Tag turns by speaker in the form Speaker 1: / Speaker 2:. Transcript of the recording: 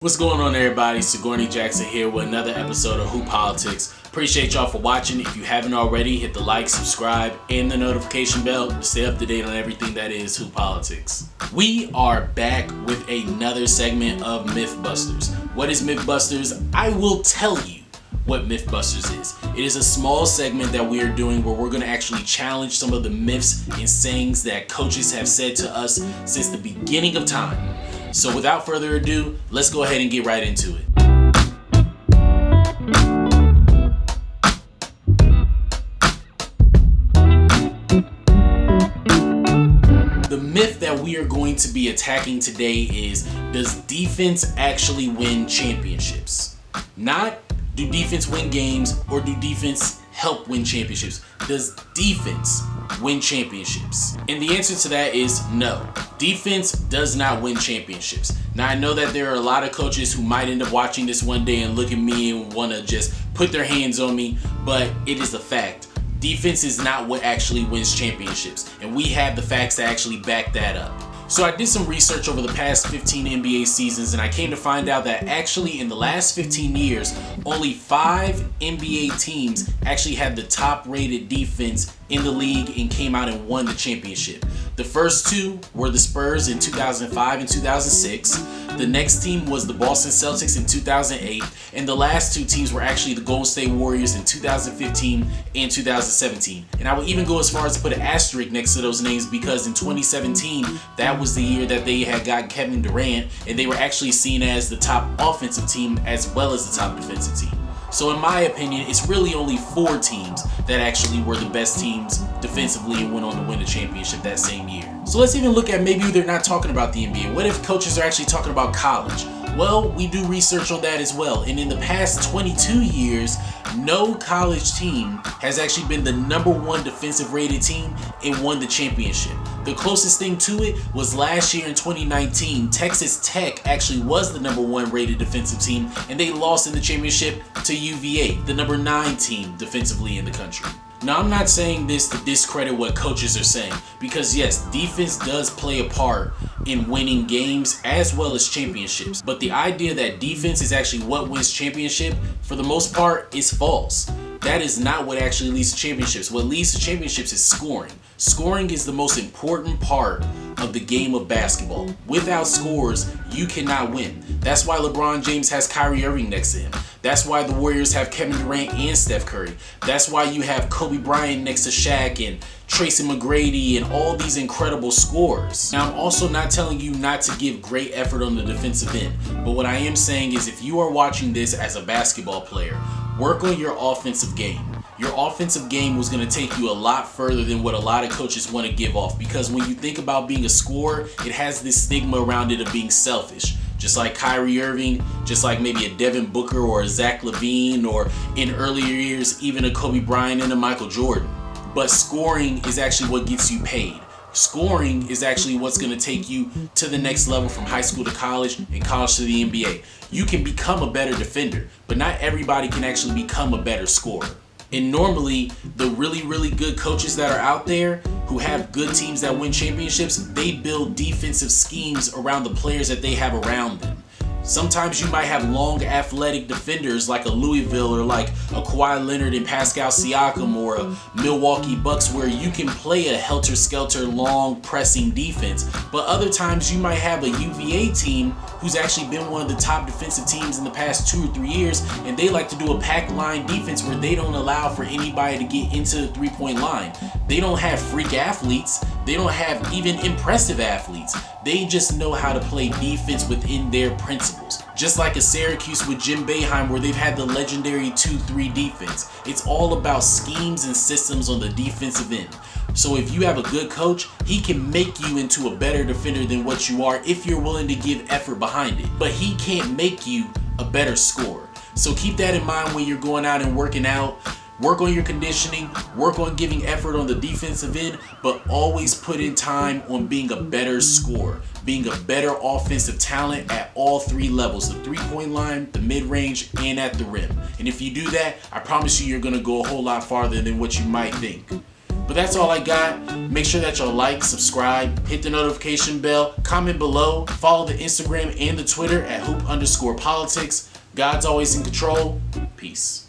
Speaker 1: What's going on, everybody? Sigourney Jackson here with another episode of Who Politics. Appreciate y'all for watching. If you haven't already, hit the like, subscribe, and the notification bell to stay up to date on everything that is Who Politics. We are back with another segment of Mythbusters. What is Mythbusters? I will tell you what Mythbusters is. It is a small segment that we are doing where we're going to actually challenge some of the myths and sayings that coaches have said to us since the beginning of time. So without further ado, let's go ahead and get right into it. The myth that we are going to be attacking today is, does defense actually win championships? Not, do defense win games or do defense help win championships? Does defense win championships? And the answer to that is no. Defense does not win championships. Now, I know that there are a lot of coaches who might end up watching this one day and look at me and want to just put their hands on me, but it is a fact. Defense is not what actually wins championships, and we have the facts to actually back that up. So I did some research over the past 15 NBA seasons, and I came to find out that actually in the last 15 years, only 5 NBA teams actually had the top rated defense in the league and came out and won the championship. The first two were the Spurs in 2005 and 2006. The next team was the Boston Celtics in 2008. And the last two teams were actually the Golden State Warriors in 2015 and 2017. And I would even go as far as to put an asterisk next to those names because in 2017, that was the year that they had got Kevin Durant, and they were actually seen as the top offensive team as well as the top defensive team. So in my opinion, it's really only 4 teams that actually were the best teams defensively and went on to win the championship that same year. So let's even look at maybe they're not talking about the NBA. What if coaches are actually talking about college? Well, we do research on that as well. And in the past 22 years, no college team has actually been the number 1 defensive rated team and won the championship. The closest thing to it was last year in 2019, Texas Tech actually was the number 1 rated defensive team, and they lost in the championship to UVA, the number 9 team defensively in the country. Now, I'm not saying this to discredit what coaches are saying, because yes, defense does play a part in winning games as well as championships. But the idea that defense is actually what wins championship, for the most part, is false. That is not what actually leads to championships. What leads to championships is scoring. Scoring is the most important part of the game of basketball. Without scores, you cannot win. That's why LeBron James has Kyrie Irving next to him. That's why the Warriors have Kevin Durant and Steph Curry. That's why you have Kobe Bryant next to Shaq and Tracy McGrady and all these incredible scorers. Now, I'm also not telling you not to give great effort on the defensive end, but what I am saying is if you are watching this as a basketball player, work on your offensive game. Your offensive game was going to take you a lot further than what a lot of coaches want to give off, because when you think about being a scorer, it has this stigma around it of being selfish. Just like Kyrie Irving, just like maybe a Devin Booker or a Zach LaVine, or in earlier years, even a Kobe Bryant and a Michael Jordan. But scoring is actually what gets you paid. Scoring is actually what's going to take you to the next level from high school to college and college to the NBA. You can become a better defender, but not everybody can actually become a better scorer. And normally, the really, really good coaches that are out there who have good teams that win championships, they build defensive schemes around the players that they have around them. Sometimes you might have long athletic defenders like a Louisville or like a Kawhi Leonard and Pascal Siakam or a Milwaukee Bucks, where you can play a helter-skelter long pressing defense. But other times you might have a UVA team who's actually been one of the top defensive teams in the past 2 or 3 years, and they like to do a pack line defense where they don't allow for anybody to get into the 3-point line. They don't have freak athletes. They don't have even impressive athletes. They just know how to play defense within their principles. Just like a Syracuse with Jim Boeheim, where they've had the legendary 2-3 defense. It's all about schemes and systems on the defensive end. So if you have a good coach, he can make you into a better defender than what you are if you're willing to give effort behind it. But he can't make you a better scorer. So keep that in mind when you're going out and working out. Work on your conditioning, work on giving effort on the defensive end, but always put in time on being a better scorer, being a better offensive talent at all 3 levels, the 3-point line, the mid-range, and at the rim. And if you do that, I promise you, you're going to go a whole lot farther than what you might think. But that's all I got. Make sure that y'all like, subscribe, hit the notification bell, comment below, follow the Instagram and the Twitter at hoop_politics. God's always in control. Peace.